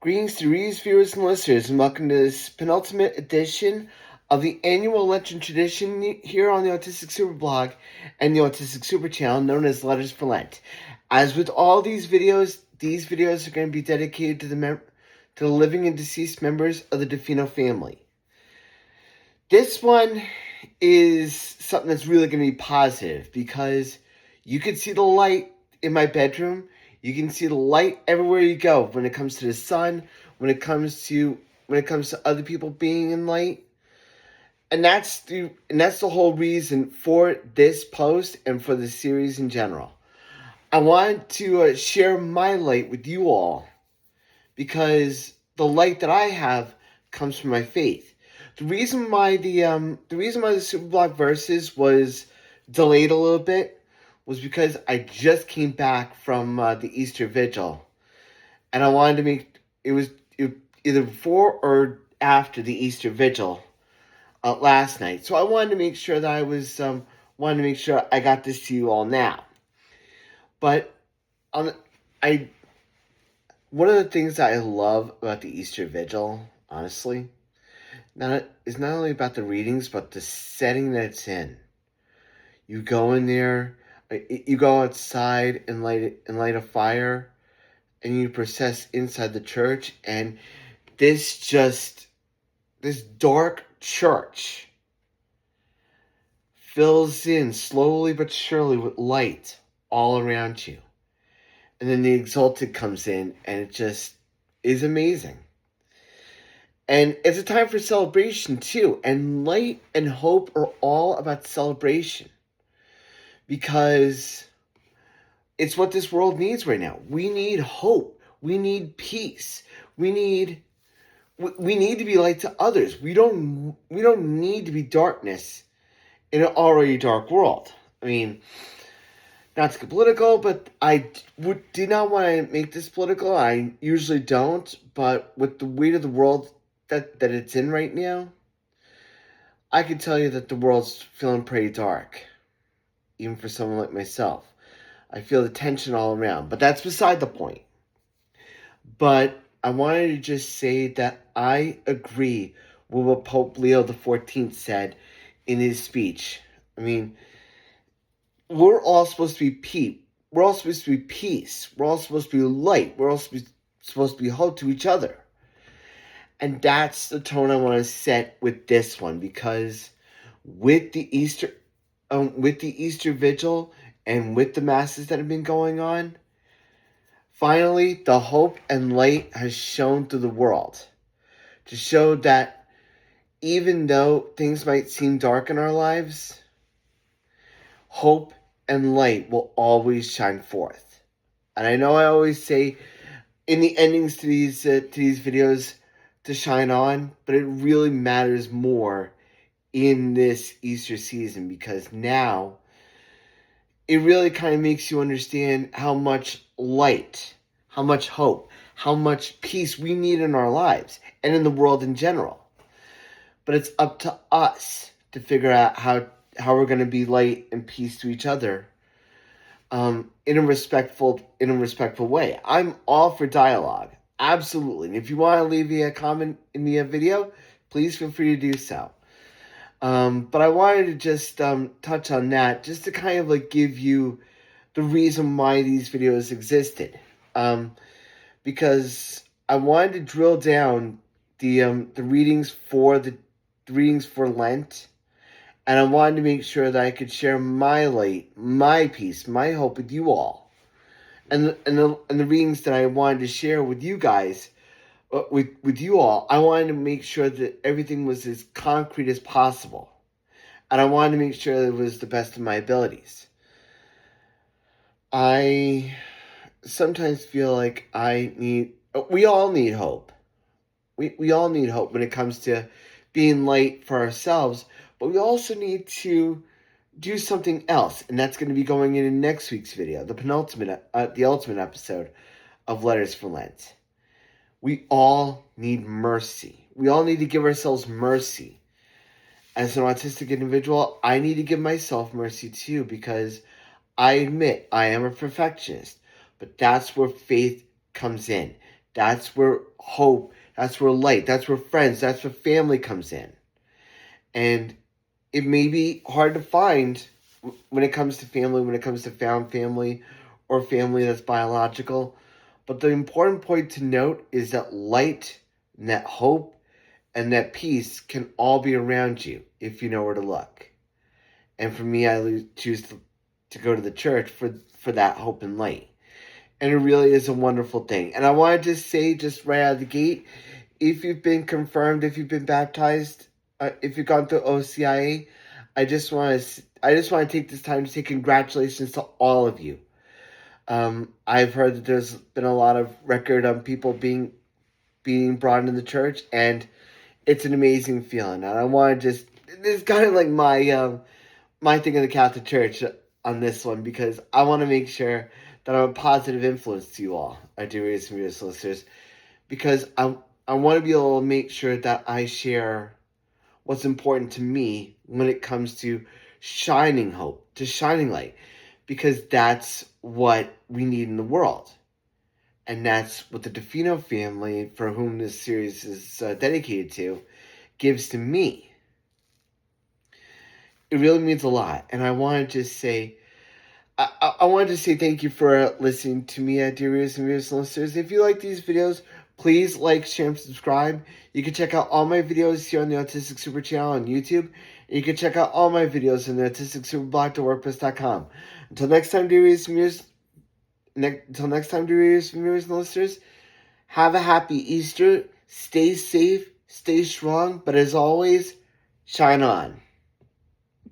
Greetings to readers, viewers, and listeners, and welcome to this penultimate edition of the annual Lenten tradition here on the Autistic Super blog and the Autistic Super channel known as Letters for Lent. As with all these videos are going to be dedicated to the living and deceased members of the Defino family. This one is something that's really going to be positive because you can see the light in my bedroom. You can see the light everywhere you go when it comes to the sun, when it comes to other people being in light. And that's the whole reason for this post and for the series in general. I wanted to share my light with you all because the light that I have comes from my faith. The reason why the Superblog verses was delayed a little bit was because I just came back from the Easter Vigil, and I wanted to make it was either before or after the Easter Vigil last night. So I wanted to make sure that I got this to you all now. But one of the things that I love about the Easter Vigil, honestly, is not only about the readings, but the setting that it's in. You go in there, you go outside and light a fire, and you process inside the church, and this dark church fills in slowly but surely with light all around you. And then the Exalted comes in, and it just is amazing. And it's a time for celebration, too. And light and hope are all about celebration. Because it's what this world needs right now. We need hope. We need peace. We need to be light to others. We don't need to be darkness in an already dark world. I mean, not to get political, but I did not want to make this political. I usually don't, but with the weight of the world that it's in right now, I can tell you that the world's feeling pretty dark, even for someone like myself. I feel the tension all around, but that's beside the point. But I wanted to just say that I agree with what Pope Leo XIV said in his speech. I mean, we're all supposed to be peace. We're all supposed to be peace. We're all supposed to be light. We're all supposed to be hope to each other. And that's the tone I want to set with this one, because with the Easter Vigil and with the masses that have been going on, finally the hope and light has shone through the world to show that even though things might seem dark in our lives, hope and light will always shine forth. And I know I always say in the endings to these videos to shine on, but it really matters more in this Easter season, because now it really kind of makes you understand how much light, how much hope, how much peace we need in our lives and in the world in general. But it's up to us to figure out how we're going to be light and peace to each other in a respectful way. I'm all for dialogue, absolutely. And if you want to leave me a comment in the video, please feel free to do so. But I wanted to just touch on that, just to kind of give you the reason why these videos existed. Because I wanted to drill down the readings for Lent, and I wanted to make sure that I could share my light, my peace, my hope with you all, and the readings that I wanted to share with you guys. With you all, I wanted to make sure that everything was as concrete as possible. And I wanted to make sure that it was the best of my abilities. I sometimes feel like we all need hope. We all need hope when it comes to being light for ourselves, but we also need to do something else. And that's going to be going in next week's video, the ultimate episode of Letters for Lent. We all need mercy. We all need to give ourselves mercy. As an autistic individual, I need to give myself mercy too, because I admit I am a perfectionist. But that's where faith comes in. That's where hope, that's where light, that's where friends, that's where family comes in. And it may be hard to find when it comes to family, when it comes to found family or family that's biological. But the important point to note is that light and that hope and that peace can all be around you if you know where to look. And for me, I choose to go to the church for that hope and light. And it really is a wonderful thing. And I want to just say, just right out of the gate, if you've been confirmed, if you've been baptized, if you've gone through OCIA, I just want to take this time to say congratulations to all of you. I've heard that there's been a lot of record on people being brought into the church, and it's an amazing feeling. And I want to just, this is kind of like my thing in the Catholic Church on this one, because I want to make sure that I'm a positive influence to you all, our dear readers and viewers, listeners, because I want to be able to make sure that I share what's important to me when it comes to shining hope, to shining light, because that's what we need in the world. And that's what the Defino family, for whom this series is dedicated to, gives to me. It really means a lot. And I want to just say, I wanted to say thank you for listening to me, dear readers and viewers and listeners. If you like these videos, please like, share, and subscribe. You can check out all my videos here on the Autistic Super channel on YouTube. And you can check out all my videos on the autisticsuperblog.wordpress.com. Until next time, dear readers and viewers, and listeners, have a happy Easter. Stay safe, stay strong, but as always, shine on.